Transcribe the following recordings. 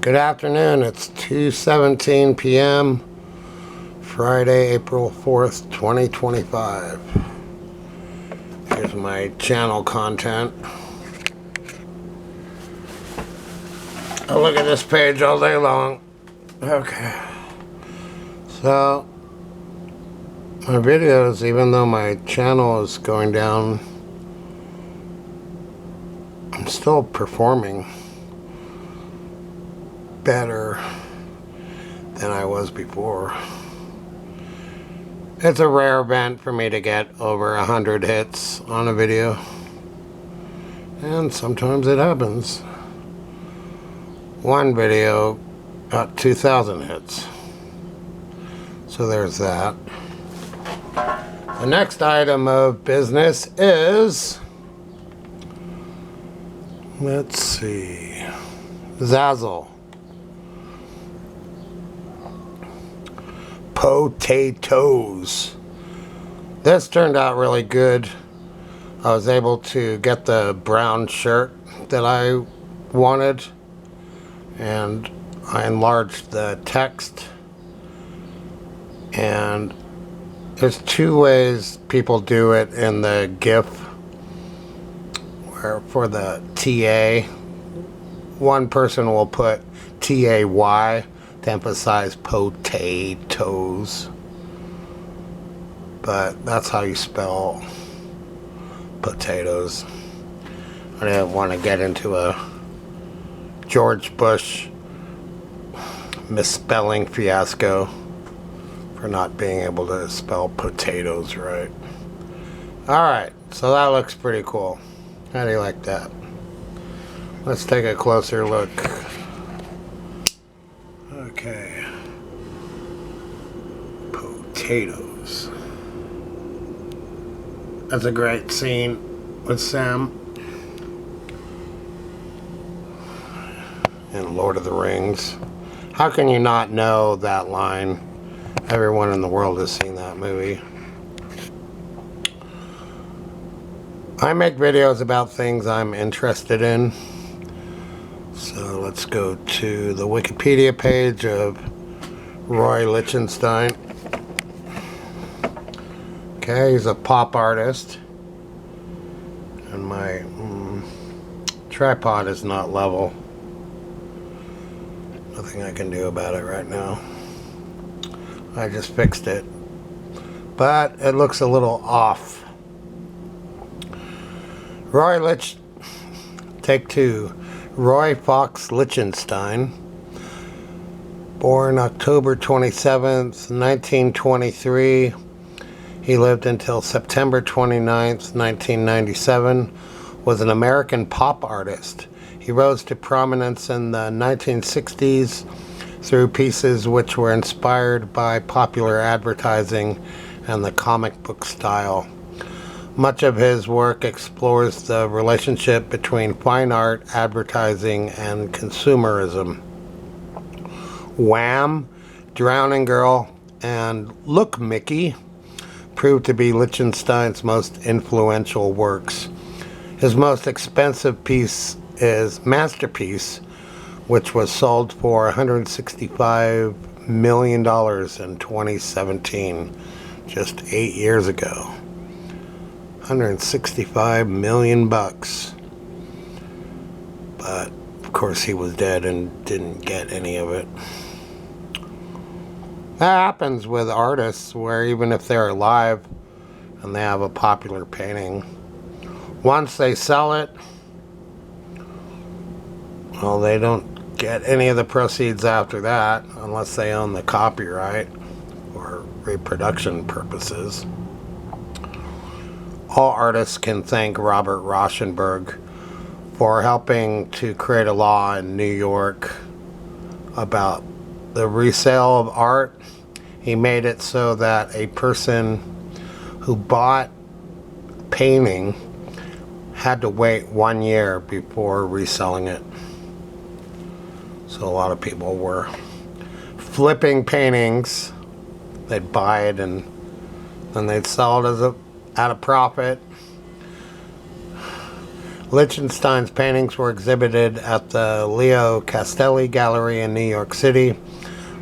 Good afternoon, it's 2:17 p.m. Friday, April 4th, 2025. Here's my channel content. I look at this page all day long. Okay. So, my videos, even though my channel is going down, I'm still performing better than I was before. It's a rare event for me to get over 100 hits on a video, and sometimes it happens. One video got 2,000 hits, so there's that. The next item of business is, let's see, Zazzle. Potatoes. This turned out really good. I was able to get the brown shirt that I wanted, and I enlarged the text. And there's two ways people do it in the GIF, where for the TA, one person will put TAY to emphasize potatoes, but that's how you spell potatoes. I didn't want to get into a George Bush misspelling fiasco for not being able to spell potatoes right. Alright, so that looks pretty cool. How do you like that? Let's take a closer look. Okay. Potatoes. That's a great scene with Sam in Lord of the Rings. How can you not know that line? Everyone in the world has seen that movie. I make videos about things I'm interested in. So let's go to the Wikipedia page of Roy Lichtenstein. Okay, he's a pop artist. And my tripod is not level. Nothing I can do about it right now. I just fixed it. But it looks a little off. Take two. Roy Fox Lichtenstein, born October 27th, 1923. He lived until September 29th, 1997, was an American pop artist. He rose to prominence in the 1960s through pieces which were inspired by popular advertising and the comic book style. Much of his work explores the relationship between fine art, advertising, and consumerism. Wham!, Drowning Girl, and Look, Mickey proved to be Lichtenstein's most influential works. His most expensive piece is Masterpiece, which was sold for $165 million in 2017, just 8 years ago. 165 million bucks. But of course he was dead and didn't get any of it. That happens with artists, where even if they're alive and they have a popular painting, once they sell it, well, they don't get any of the proceeds after that unless they own the copyright or reproduction purposes. All artists can thank Robert Rauschenberg for helping to create a law in New York about the resale of art. He made it so that a person who bought a painting had to wait 1 year before reselling it. So a lot of people were flipping paintings. They'd buy it and then they'd sell it at a profit. Lichtenstein's paintings were exhibited at the Leo Castelli Gallery in New York City,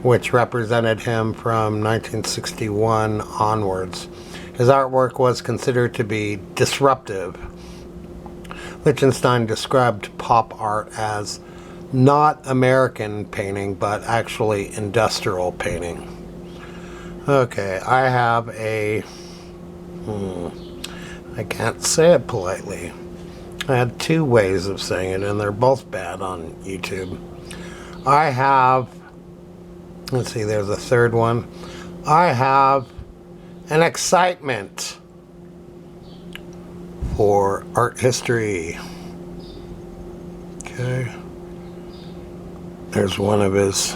which represented him from 1961 onwards. His artwork was considered to be disruptive. Lichtenstein described pop art as not American painting, but actually industrial painting. Okay, I have a... I can't say it politely. I had two ways of saying it, and they're both bad on YouTube. I have... Let's see, there's a third one. I have an excitement for art history. Okay. There's one of his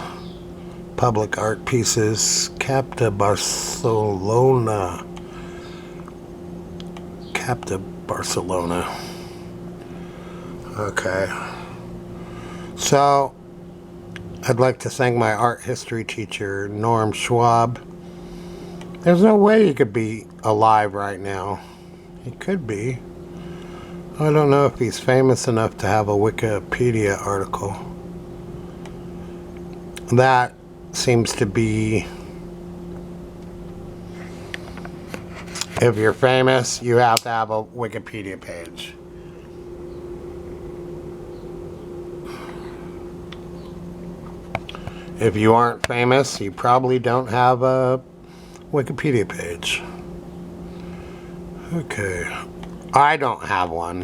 public art pieces, Capta Barcelona. Capta Barcelona. Okay. So, I'd like to thank my art history teacher, Norm Schwab. There's no way he could be alive right now. He could be. I don't know if he's famous enough to have a Wikipedia article. That seems to be, if you're famous, you have to have a Wikipedia page. If you aren't famous, you probably don't have a Wikipedia page. Okay. I don't have one.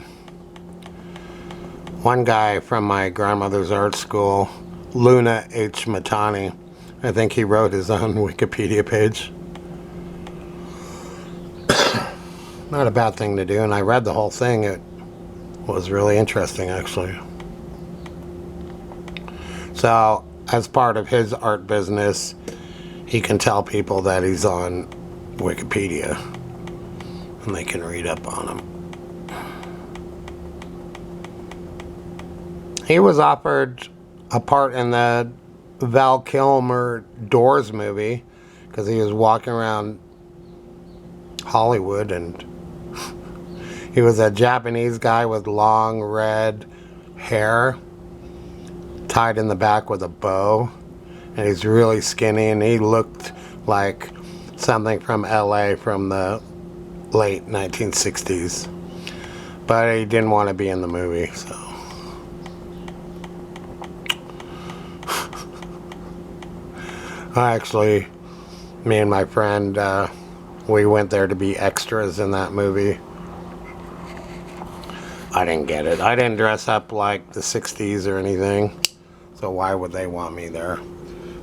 One guy from my grandmother's art school, Luna H. Matani, I think he wrote his own Wikipedia page. Not a bad thing to do, and I read the whole thing. It was really interesting, actually. So, as part of his art business, he can tell people that he's on Wikipedia, and they can read up on him. He was offered a part in the Val Kilmer Doors movie because he was walking around Hollywood, and he was a Japanese guy with long red hair tied in the back with a bow, and he's really skinny, and he looked like something from LA from the late 1960s, but he didn't want to be in the movie, so actually, me and my friend, we went there to be extras in that movie. I didn't get it. I didn't dress up like the 60s or anything, so why would they want me there?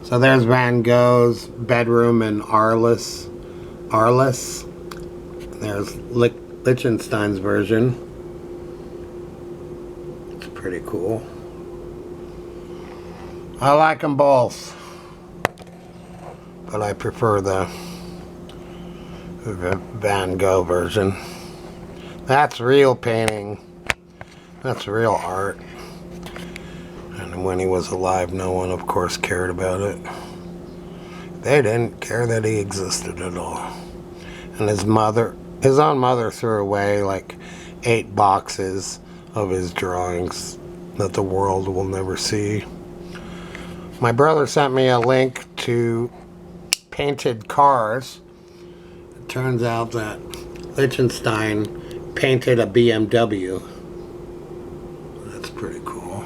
So there's Van Gogh's bedroom in Arles. There's Lichtenstein's version. It's pretty cool. I like them both, but I prefer the Van Gogh version. That's real painting. That's real art. And when he was alive, no one, of course, cared about it. They didn't care that he existed at all. And his own mother threw away like 8 boxes of his drawings that the world will never see. My brother sent me a link to painted cars. It turns out that Lichtenstein painted a BMW. That's pretty cool.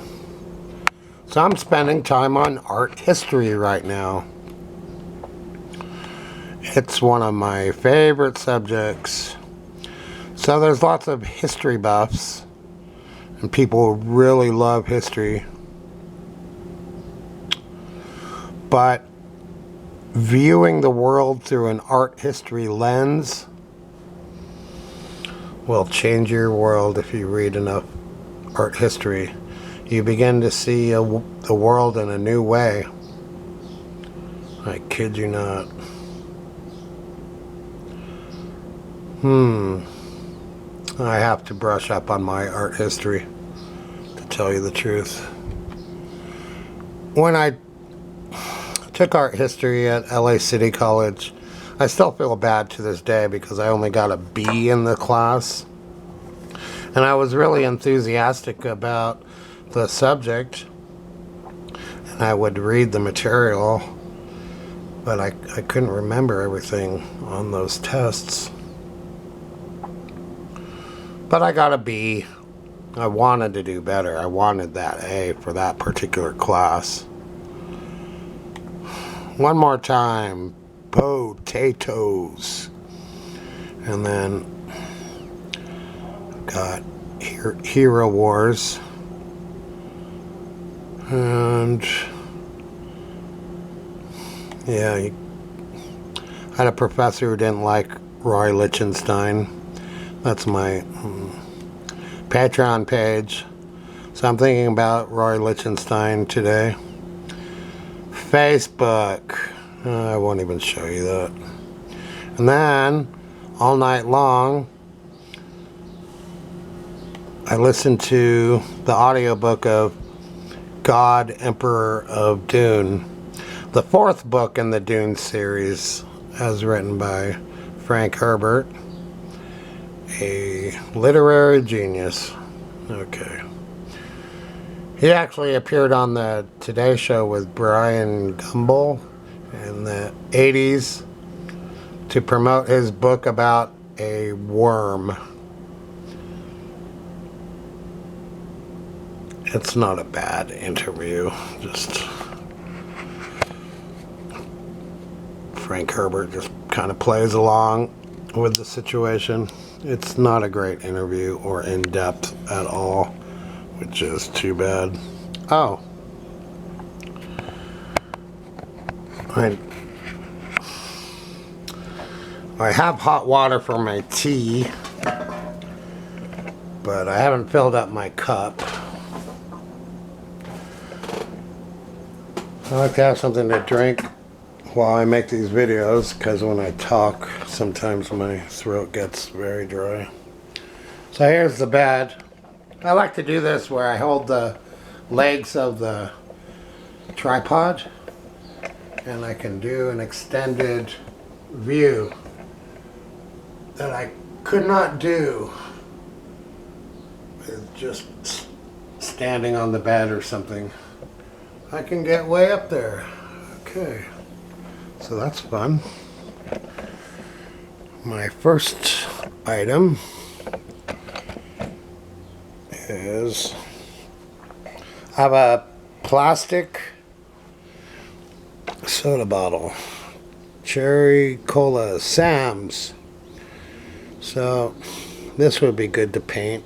So I'm spending time on art history right now. It's one of my favorite subjects. So there's lots of history buffs, and people really love history. But viewing the world through an art history lens will change your world if you read enough art history. You begin to see the world in a new way. I kid you not. I have to brush up on my art history, to tell you the truth. When I took art history at LA City College, I still feel bad to this day because I only got a B in the class. And I was really enthusiastic about the subject, and I would read the material, but I couldn't remember everything on those tests. But I got a B. I wanted to do better. I wanted that A for that particular class. One more time. Potatoes. And then got Hero Wars. And yeah, I had a professor who didn't like Roy Lichtenstein. That's my Patreon page. So I'm thinking about Roy Lichtenstein today. Facebook. I won't even show you that. And then, all night long, I listened to the audiobook of God, Emperor of Dune. The fourth book in the Dune series, as written by Frank Herbert. A literary genius. Okay. He actually appeared on the Today Show with Brian Gumbel in the 80s to promote his book about a worm. It's not a bad interview, just Frank Herbert just kind of plays along with the situation. It's not a great interview or in-depth at all, which is too bad. Oh. I have hot water for my tea, but I haven't filled up my cup. I like to have something to drink while I make these videos, because when I talk, sometimes my throat gets very dry. So here's the bed. I like to do this where I hold the legs of the tripod, and I can do an extended view that I could not do with just standing on the bed or something. I can get way up there. Okay. So that's fun. My first item is I have a plastic soda bottle. Cherry Cola Sam's. So this would be good to paint.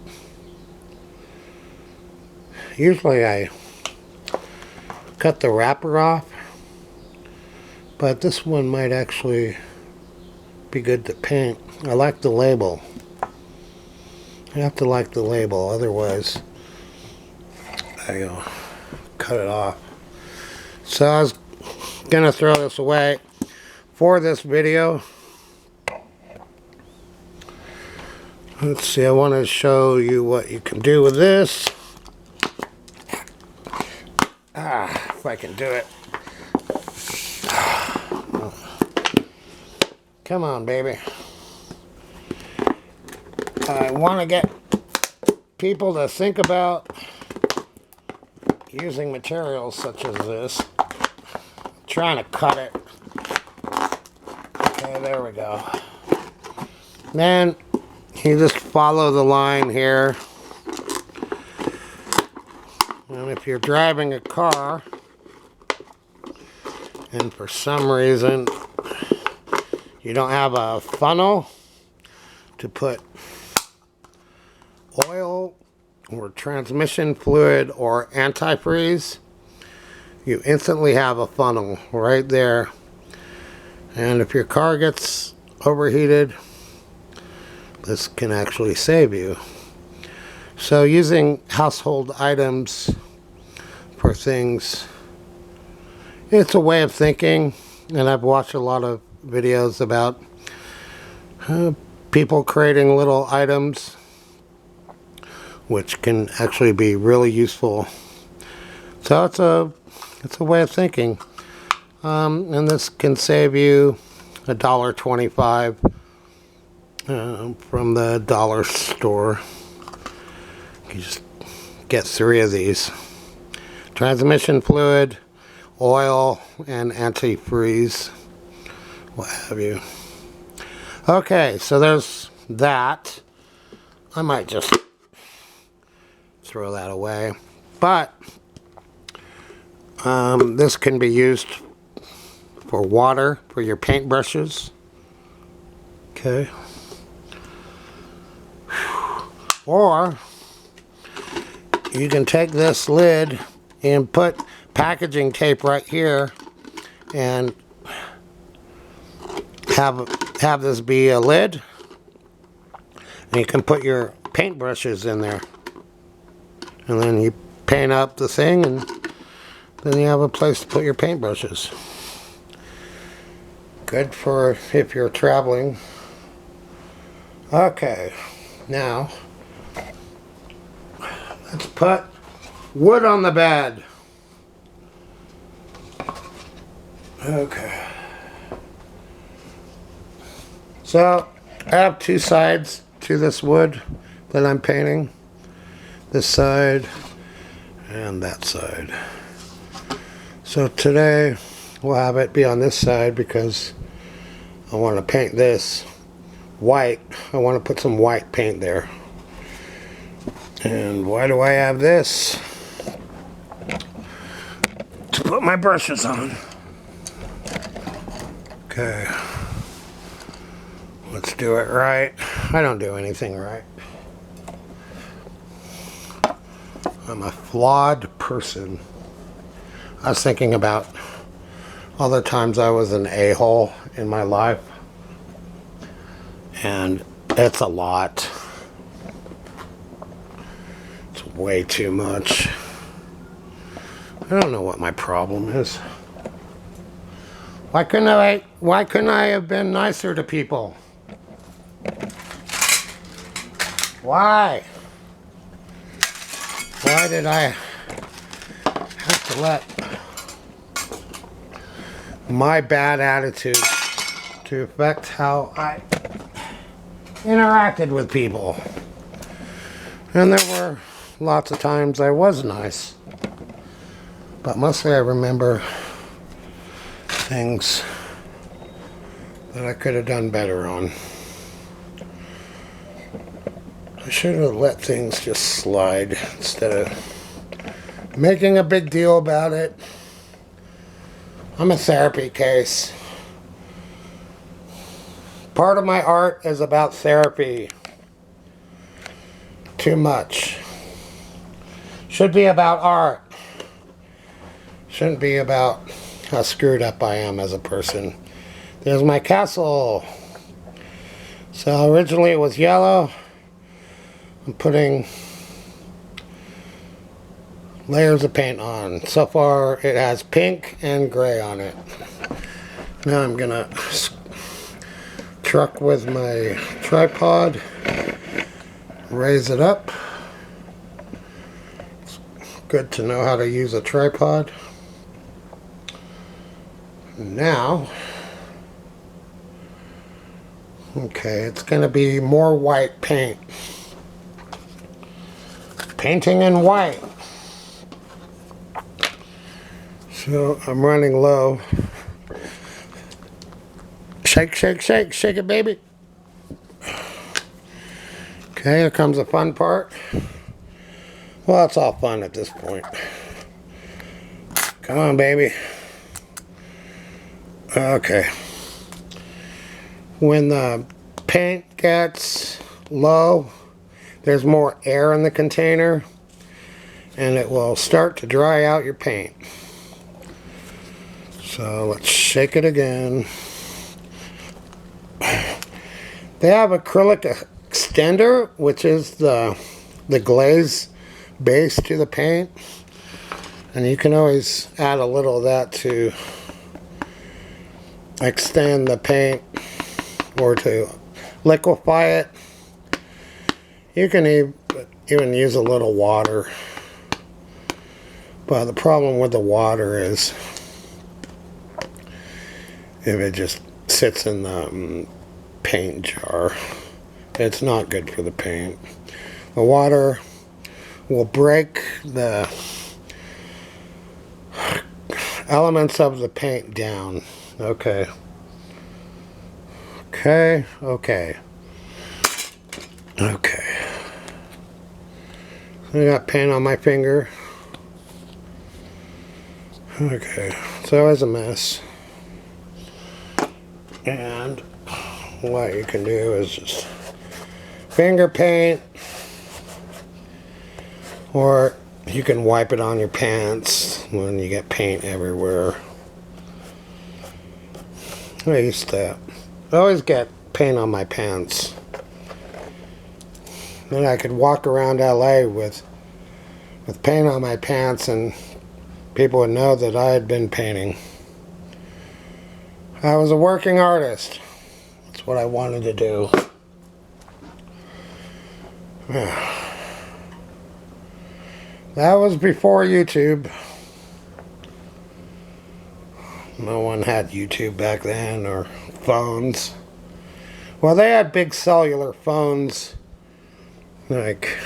Usually I cut the wrapper off, but this one might actually be good to paint. I like the label. You have to like the label, otherwise I cut it off. So I was gonna throw this away for this video. Let's see, I want to show you what you can do with this. If I can do it. Come on, baby. I want to get people to think about using materials such as this. I'm trying to cut it. Okay, there we go. Then you just follow the line here. And if you're driving a car and for some reason you don't have a funnel to put oil or transmission fluid or antifreeze, you instantly have a funnel right there. And if your car gets overheated, this can actually save you. So using household items for things, it's a way of thinking, and I've watched a lot of videos about people creating little items which can actually be really useful. So it's a way of thinking, and this can save you $1.25 from the dollar store. You just get 3 of these. Transmission fluid, oil, and antifreeze, what have you. Okay, so there's that. I might just throw that away. But this can be used for water for your paintbrushes. Okay. Or you can take this lid and put packaging tape right here and have this be a lid, and you can put your paintbrushes in there, and then you paint up the thing, and then you have a place to put your paintbrushes. Good for if you're traveling. Okay, now let's put wood on the bed. Okay. So I have 2 sides to this wood that I'm painting. This side and that side. So today we'll have it be on this side because I want to paint this white. I want to put some white paint there. And why do I have this? To put my brushes on. Okay. Let's do it right. I don't do anything right. I'm a flawed person. I was thinking about all the times I was an a-hole in my life. And it's a lot. It's way too much. I don't know what my problem is. Why couldn't I have been nicer to people? Why? Why did I have to let my bad attitude to affect how I interacted with people? And there were lots of times I was nice, but mostly I remember things that I could have done better on. I should have let things just slide instead of making a big deal about it. I'm a therapy case. Part of my art is about therapy. Too much. Should be about art. Shouldn't be about how screwed up I am as a person. There's my castle. So originally it was yellow. I'm putting layers of paint on. So far it has pink and gray on it. Now I'm gonna truck with my tripod, raise it up. It's good to know how to use a tripod. Now, okay, it's gonna be more white paint. Painting in white. So I'm running low. Shake, shake, shake, shake it, baby. Okay, here comes the fun part. Well, it's all fun at this point. Come on, baby. Okay. When the paint gets low, there's more air in the container, and it will start to dry out your paint. So let's shake it again. They have acrylic extender, which is the glaze base to the paint, and you can always add a little of that to extend the paint or to liquefy it. You can even use a little water, but the problem with the water is if it just sits in the paint jar, it's not good for the paint. The water will break the elements of the paint down. Okay. Okay. I got paint on my finger. Okay, so it was a mess. And what you can do is just finger paint, or you can wipe it on your pants when you get paint everywhere. I used to always get paint on my pants. Then I could walk around LA with paint on my pants and people would know that I had been painting. I was a working artist. That's what I wanted to do. That was before YouTube. No one had YouTube back then, or phones. Well, they had big cellular phones, like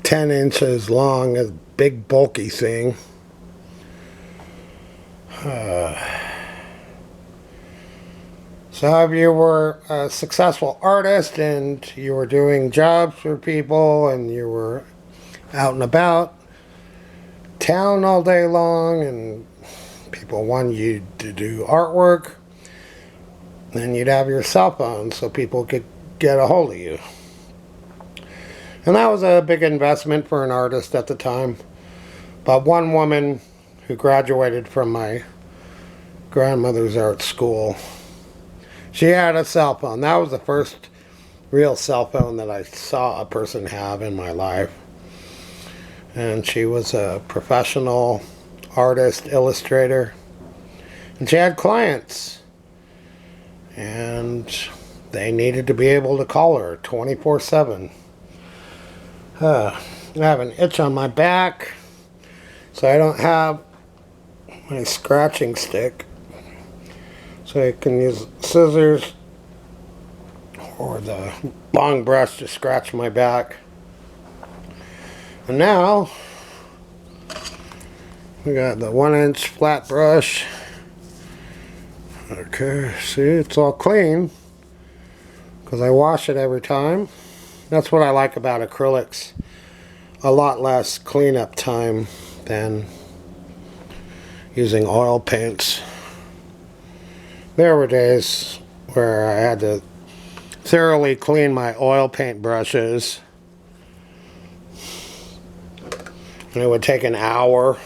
10 inches long, a big bulky thing. So if you were a successful artist and you were doing jobs for people and you were out and about town all day long and people wanted you to do artwork, then you'd have your cell phone so people could get a hold of you. And that was a big investment for an artist at the time. But one woman who graduated from my grandmother's art school, she had a cell phone. That was the first real cell phone that I saw a person have in my life. And she was a professional artist, illustrator. And she had clients. And they needed to be able to call her 24/7. I have an itch on my back, so I don't have my scratching stick. So I can use scissors or the long brush to scratch my back. And now we got the 1-inch flat brush. Okay, see, it's all clean because I wash it every time. That's what I like about acrylics. A lot less cleanup time than using oil paints. There were days where I had to thoroughly clean my oil paint brushes. And it would take an hour.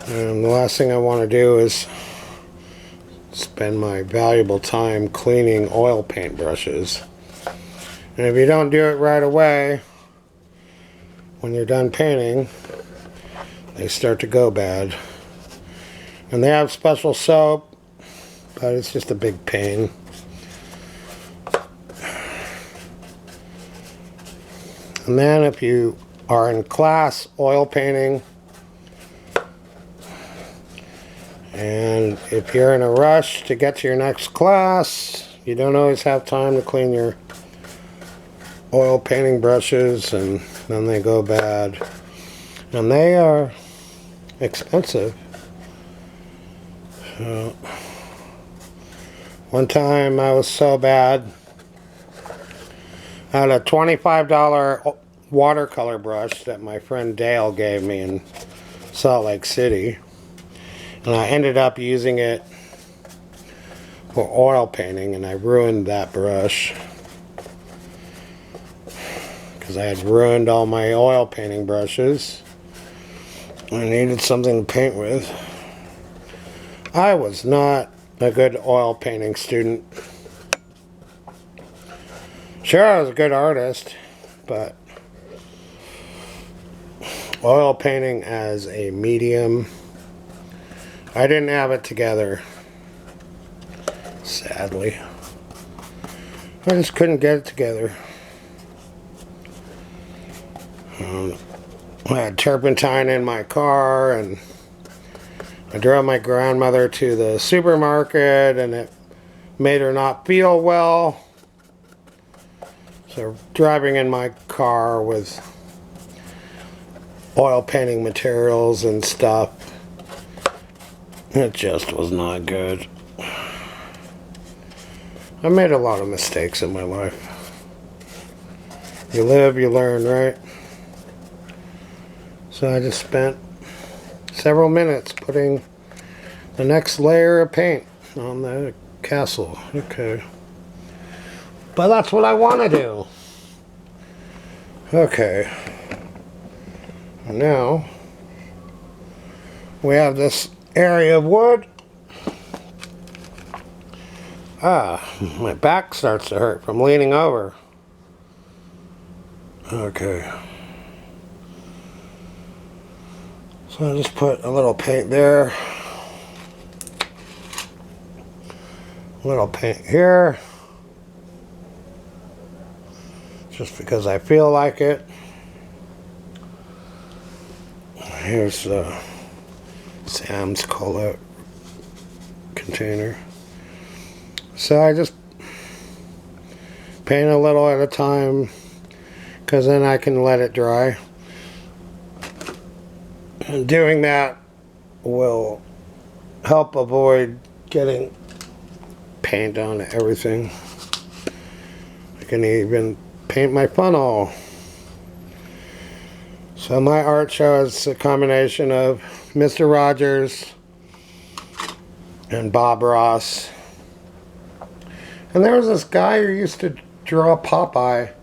And the last thing I want to do is spend my valuable time cleaning oil paint brushes. And if you don't do it right away, when you're done painting, they start to go bad. And they have special soap, but it's just a big pain. And then if you are in class oil painting, and if you're in a rush to get to your next class, you don't always have time to clean your oil painting brushes, and then they go bad. And they are expensive. So, one time I was so bad, I had a $25 watercolor brush that my friend Dale gave me in Salt Lake City. And I ended up using it for oil painting, and I ruined that brush because I had ruined all my oil painting brushes. I needed something to paint with. I was not a good oil painting student. Sure, I was a good artist, but oil painting as a medium, I didn't have it together, sadly. I just couldn't get it together. I had turpentine in my car, and I drove my grandmother to the supermarket, and it made her not feel well. So driving in my car with oil painting materials and stuff, it just was not good. I made a lot of mistakes in my life. You live, you learn, right? So I just spent several minutes putting the next layer of paint on the castle. Okay. But that's what I want to do. Okay. Now, we have this area of wood. My back starts to hurt from leaning over. Okay. So I just put a little paint there. A little paint here. Just because I feel like it. Here's the Sam's Cola container. So I just paint a little at a time, because then I can let it dry. And doing that will help avoid getting paint on everything. I can even paint my funnel. So my art show is a combination of Mr. Rogers and Bob Ross. And there was this guy who used to draw Popeye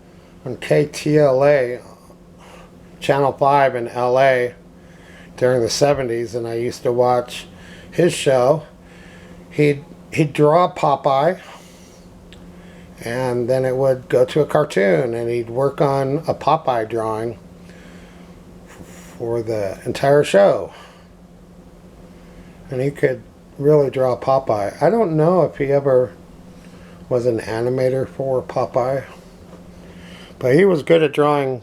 on KTLA, Channel 5 in LA during the 70s, and I used to watch his show. He'd draw Popeye, and then it would go to a cartoon, and he'd work on a Popeye drawing for the entire show. And he could really draw Popeye. I don't know if he ever was an animator for Popeye, but he was good at drawing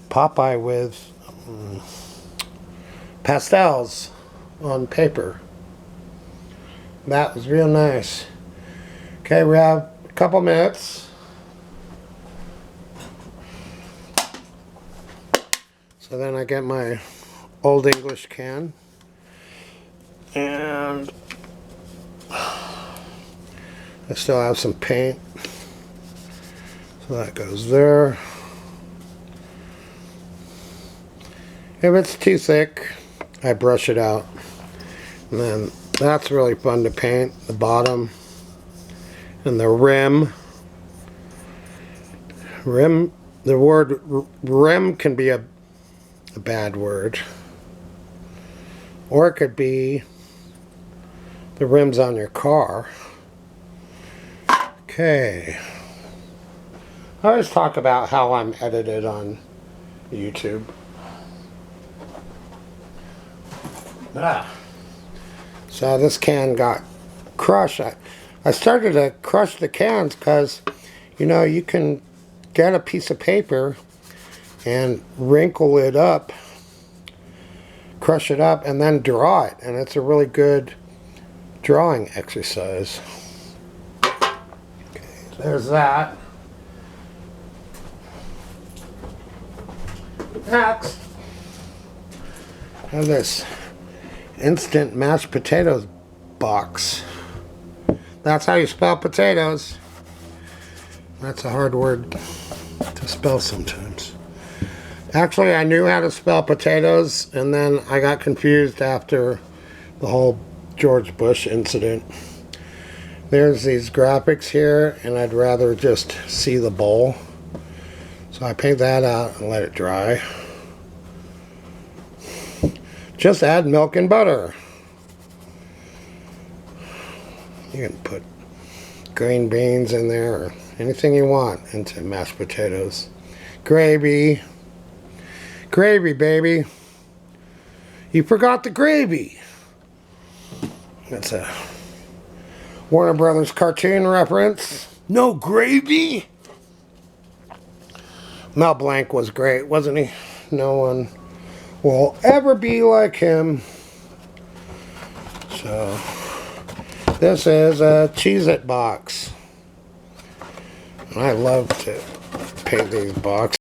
Popeye with pastels on paper. That was real nice. Okay, we have a couple minutes. So then I get my Old English can, and I still have some paint, so that goes there. If it's too thick, I brush it out. And then that's really fun to paint, the bottom and the rim. The word rim can be a bad word, or it could be the rims on your car. Okay. I always talk about how I'm edited on YouTube. So this can got crushed. I started to crush the cans because, you know, you can get a piece of paper and wrinkle it up, crush it up, and then draw it. And it's a really good drawing exercise. Okay, there's that. Next, I have this instant mashed potatoes box. That's how you spell potatoes. That's a hard word to spell sometimes. Actually, I knew how to spell potatoes, and then I got confused after the whole George Bush incident. There's these graphics here, and I'd rather just see the bowl. So I paint that out and let it dry. Just add milk and butter. You can put green beans in there or anything you want into mashed potatoes. Gravy. Gravy, baby. You forgot the gravy. That's a Warner Brothers cartoon reference. No gravy? Mel Blanc was great, wasn't he? No one will ever be like him. So This is a Cheez-It box. I love to paint these boxes.